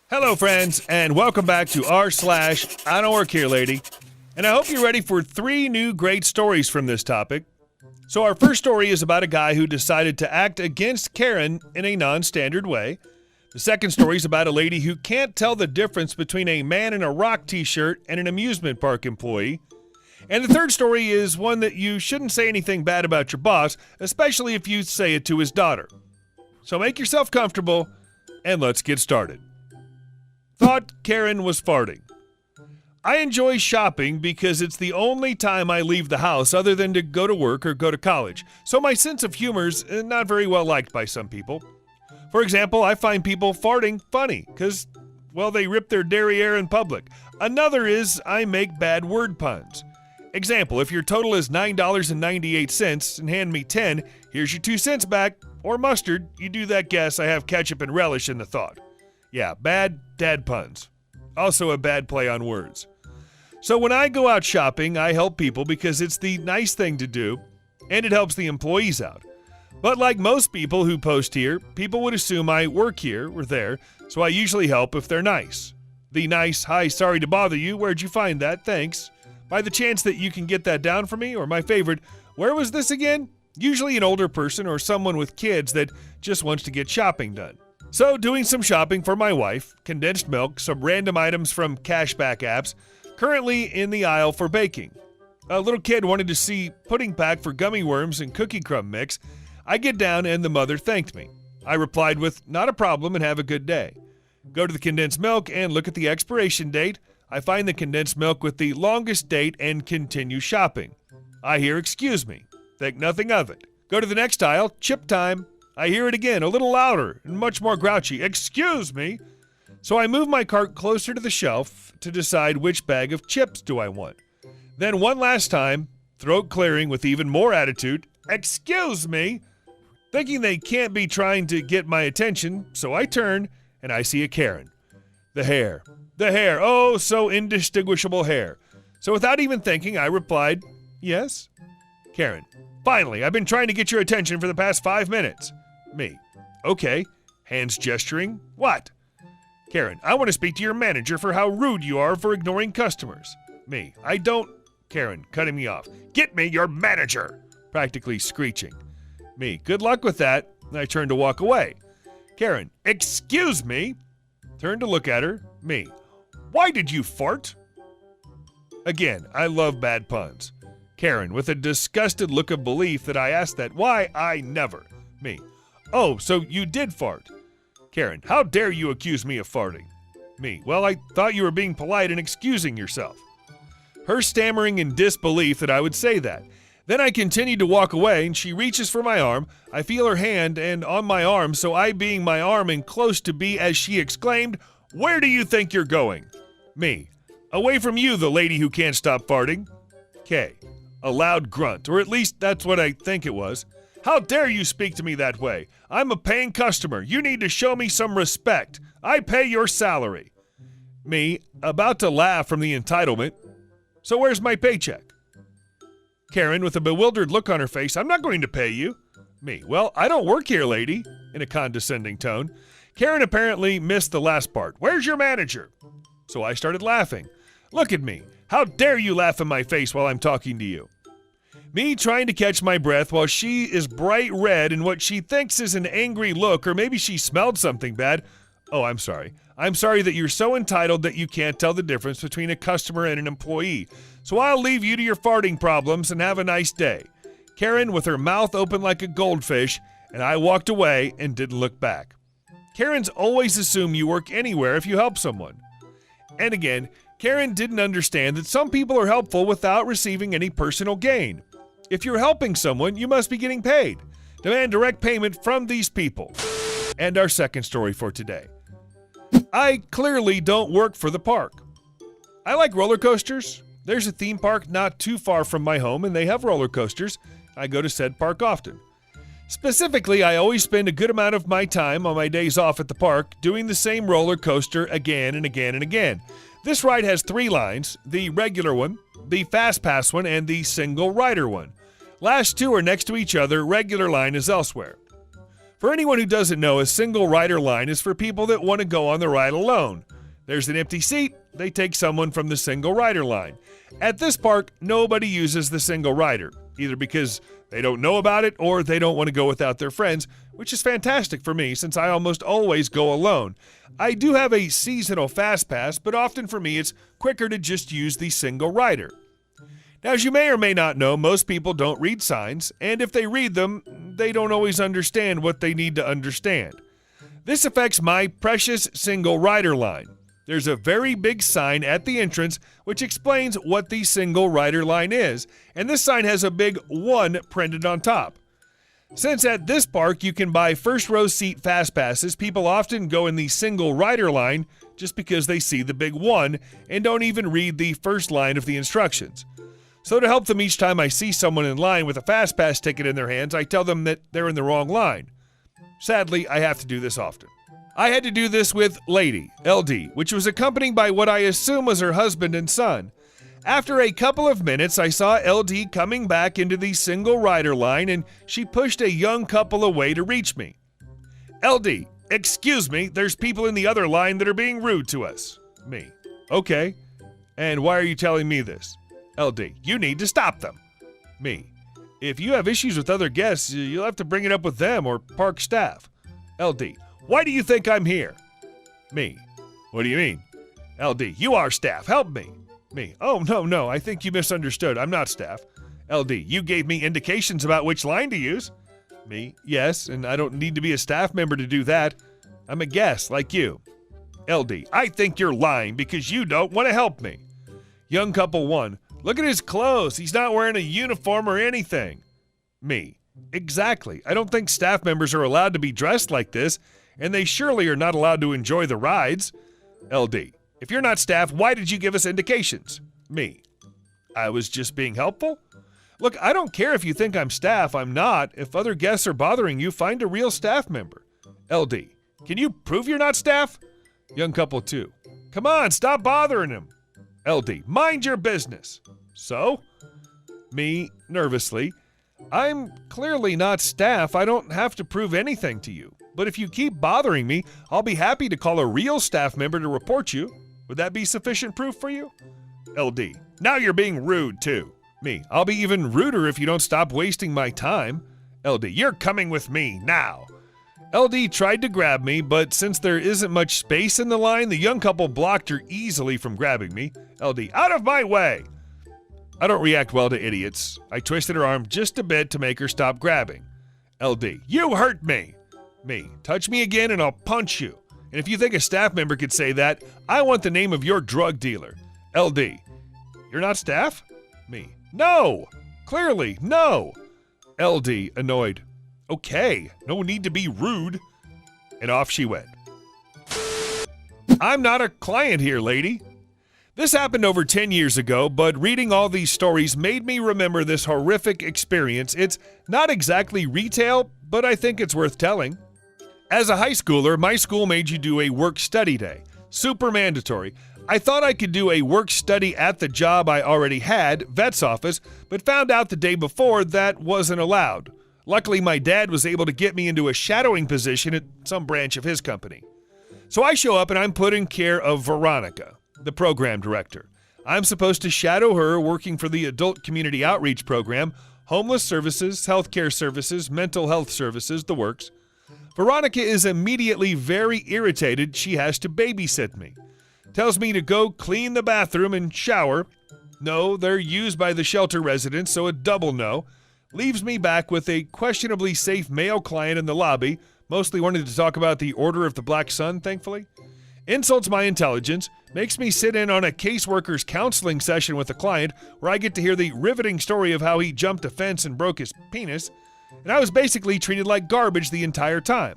Hello, friends, and welcome back to r/IDontWorkHereLady. And I hope you're ready for 3 new great stories from this topic. So our first story is about a guy who decided to act against Karen in a non-standard way. The second story is about a lady who can't tell the difference between a man in a rock t-shirt and an amusement park employee. And the third story is one that you shouldn't say anything bad about your boss, especially if you say it to his daughter. So make yourself comfortable, and let's get started. Thought Karen was farting. I enjoy shopping because it's the only time I leave the house other than to go to work or go to college, so my sense of humor is not very well liked by some people. For example, I find people farting funny because, well, they rip their derriere in public. Another is I make bad word puns. Example, if your total is $9.98 and hand me 10, here's your 2 cents back. Or mustard, you do that guess, I have ketchup and relish in the thought. Yeah, bad dad puns. Also a bad play on words. So when I go out shopping, I help people because it's the nice thing to do, and it helps the employees out. But like most people who post here, people would assume I work here or there, so I usually help if they're nice. The nice, hi, sorry to bother you, where'd you find that, thanks. By the chance that you can get that down for me, or my favorite, where was this again? Usually an older person or someone with kids that just wants to get shopping done. So doing some shopping for my wife, condensed milk, some random items from cashback apps, currently in the aisle for baking. A little kid wanted to see pudding pack for gummy worms and cookie crumb mix. I get down and the mother thanked me. I replied with, not a problem and have a good day. Go to the condensed milk and look at the expiration date. I find the condensed milk with the longest date and continue shopping. I hear, excuse me. Think nothing of it. Go to the next aisle, chip time. I hear it again, a little louder and much more grouchy. Excuse me. So I move my cart closer to the shelf to decide which bag of chips do I want. Then one last time, throat clearing with even more attitude. Excuse me. Thinking they can't be trying to get my attention, so I turn and I see a Karen. The hair, oh, so indistinguishable hair. So without even thinking, I replied, yes. Karen, finally, I've been trying to get your attention for the past 5 minutes. Me, okay. Hands gesturing, what? Karen, I want to speak to your manager for how rude you are for ignoring customers. Me, I don't. Karen, cutting me off. Get me your manager, practically screeching. Me, good luck with that. I turn to walk away. Karen, excuse me. Turn to look at her. Me, why did you fart? Again, I love bad puns. Karen, with a disgusted look of belief that I asked that. Why, I never. Me, oh, so you did fart. Karen, how dare you accuse me of farting? Me, well, I thought you were being polite and excusing yourself. Her stammering in disbelief that I would say that. Then I continued to walk away, and she reaches for my arm. I feel her hand and on my arm, so I being my arm and close to be as she exclaimed, where do you think you're going? Me, away from you, the lady who can't stop farting. K, a loud grunt, or at least that's what I think it was. How dare you speak to me that way? I'm a paying customer. You need to show me some respect. I pay your salary. Me, about to laugh from the entitlement. So where's my paycheck? Karen, with a bewildered look on her face, I'm not going to pay you. Me, well, I don't work here, lady, in a condescending tone. Karen apparently missed the last part. Where's your manager? So I started laughing. Look at me. How dare you laugh in my face while I'm talking to you? Me trying to catch my breath while she is bright red in what she thinks is an angry look, or maybe she smelled something bad. Oh, I'm sorry. I'm sorry that you're so entitled that you can't tell the difference between a customer and an employee. So I'll leave you to your farting problems and have a nice day. Karen with her mouth open like a goldfish, and I walked away and didn't look back. Karens always assume you work anywhere if you help someone. And again, Karen didn't understand that some people are helpful without receiving any personal gain. If you're helping someone, you must be getting paid. Demand direct payment from these people. And our second story for today. I clearly don't work for the park. I like roller coasters. There's a theme park not too far from my home, and they have roller coasters. I go to said park often. Specifically, I always spend a good amount of my time on my days off at the park doing the same roller coaster again and again and again. This ride has 3 lines, the regular one, the fast pass one, and the single rider one. Last 2 are next to each other, regular line is elsewhere. For anyone who doesn't know, a single rider line is for people that want to go on the ride alone. There's an empty seat, they take someone from the single rider line. At this park, nobody uses the single rider, either because they don't know about it or they don't want to go without their friends, which is fantastic for me since I almost always go alone. I do have a seasonal fast pass, but often for me it's quicker to just use the single rider. Now, as you may or may not know, most people don't read signs, and if they read them, they don't always understand what they need to understand. This affects my precious single rider line. There's a very big sign at the entrance which explains what the single rider line is, and this sign has a big 1 printed on top. Since at this park you can buy first row seat fast passes, people often go in the single rider line just because they see the big 1 and don't even read the first line of the instructions. So to help them each time I see someone in line with a fast pass ticket in their hands, I tell them that they're in the wrong line. Sadly, I have to do this often. I had to do this with Lady, LD, which was accompanied by what I assume was her husband and son. After a couple of minutes, I saw LD coming back into the single rider line, and she pushed a young couple away to reach me. LD, excuse me, there's people in the other line that are being rude to us. Me, okay. And why are you telling me this? LD, you need to stop them. Me, if you have issues with other guests, you'll have to bring it up with them or park staff. LD, why do you think I'm here? Me, what do you mean? LD, you are staff, help me. Me, oh, no, I think you misunderstood. I'm not staff. LD, you gave me indications about which line to use. Me, yes, and I don't need to be a staff member to do that. I'm a guest, like you. LD, I think you're lying because you don't want to help me. Young couple 1, look at his clothes. He's not wearing a uniform or anything. Me, exactly. I don't think staff members are allowed to be dressed like this, and they surely are not allowed to enjoy the rides. LD, if you're not staff, why did you give us indications? Me, I was just being helpful. Look, I don't care if you think I'm staff. I'm not. If other guests are bothering you, find a real staff member. LD, can you prove you're not staff? Young couple 2, come on, stop bothering him. LD, mind your business. So? Me, nervously, I'm clearly not staff. I don't have to prove anything to you. But if you keep bothering me, I'll be happy to call a real staff member to report you. Would that be sufficient proof for you? LD, now you're being rude too. Me, I'll be even ruder if you don't stop wasting my time. LD, you're coming with me now. LD tried to grab me, but since there isn't much space in the line, the young couple blocked her easily from grabbing me. LD, out of my way! I don't react well to idiots. I twisted her arm just a bit to make her stop grabbing. LD, you hurt me! Me, touch me again and I'll punch you. And if you think a staff member could say that, I want the name of your drug dealer. LD, you're not staff? Me, no! Clearly, no! LD, annoyed. Okay, no need to be rude. And off she went. I'm not a client here, lady. This happened over 10 years ago, but reading all these stories made me remember this horrific experience. It's not exactly retail, but I think it's worth telling. As a high schooler, my school made you do a work-study day. Super mandatory. I thought I could do a work-study at the job I already had, vet's office, but found out the day before that wasn't allowed. Luckily, my dad was able to get me into a shadowing position at some branch of his company. So I show up and I'm put in care of Veronica, the program director. I'm supposed to shadow her working for the Adult Community Outreach Program, homeless services, healthcare services, mental health services, the works. Veronica is immediately very irritated she has to babysit me. Tells me to go clean the bathroom and shower. No, they're used by the shelter residents, so a double no. Leaves me back with a questionably safe male client in the lobby, mostly wanted to talk about the Order of the Black Sun, thankfully. Insults my intelligence, makes me sit in on a caseworker's counseling session with a client where I get to hear the riveting story of how he jumped a fence and broke his penis, and I was basically treated like garbage the entire time.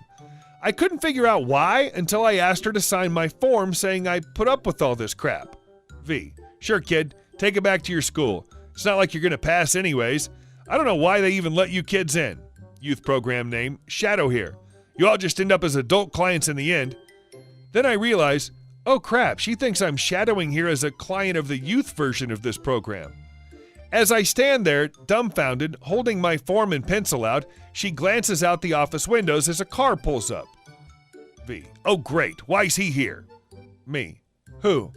I couldn't figure out why until I asked her to sign my form saying I put up with all this crap. V, sure kid, take it back to your school. It's not like you're gonna pass anyways. I don't know why they even let you kids in. Youth program name, Shadow here. You all just end up as adult clients in the end. Then I realize, oh crap, she thinks I'm shadowing here as a client of the youth version of this program. As I stand there, dumbfounded, holding my form and pencil out, she glances out the office windows as a car pulls up. V. Oh, great. Why's he here? Me. Who?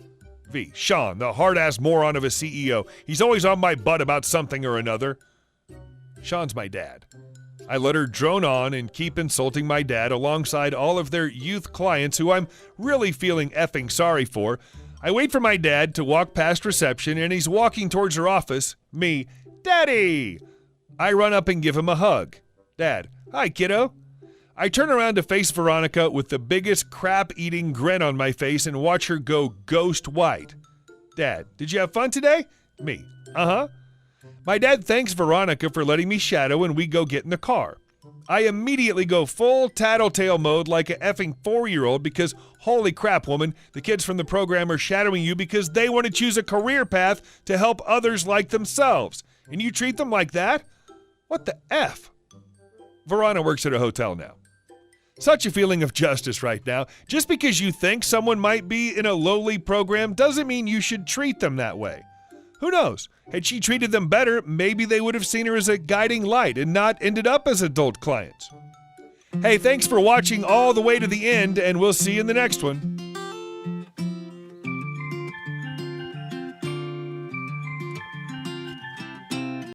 V. Sean, the hard-ass moron of a CEO. He's always on my butt about something or another. Sean's my dad. I let her drone on and keep insulting my dad alongside all of their youth clients who I'm really feeling effing sorry for. I wait for my dad to walk past reception and he's walking towards her office. Me. Daddy! I run up and give him a hug. Dad. Hi, kiddo. I turn around to face Veronica with the biggest crap-eating grin on my face and watch her go ghost white. Dad, did you have fun today? Me. Uh-huh. My dad thanks Veronica for letting me shadow and we go get in the car. I immediately go full tattletale mode like a effing 4-year-old because holy crap, woman, the kids from the program are shadowing you because they want to choose a career path to help others like themselves. And you treat them like that? What the F? Verona works at a hotel now. Such a feeling of justice right now. Just because you think someone might be in a lowly program doesn't mean you should treat them that way. Who knows? Had she treated them better, maybe they would have seen her as a guiding light and not ended up as adult clients. Hey, thanks for watching all the way to the end, and we'll see you in the next one.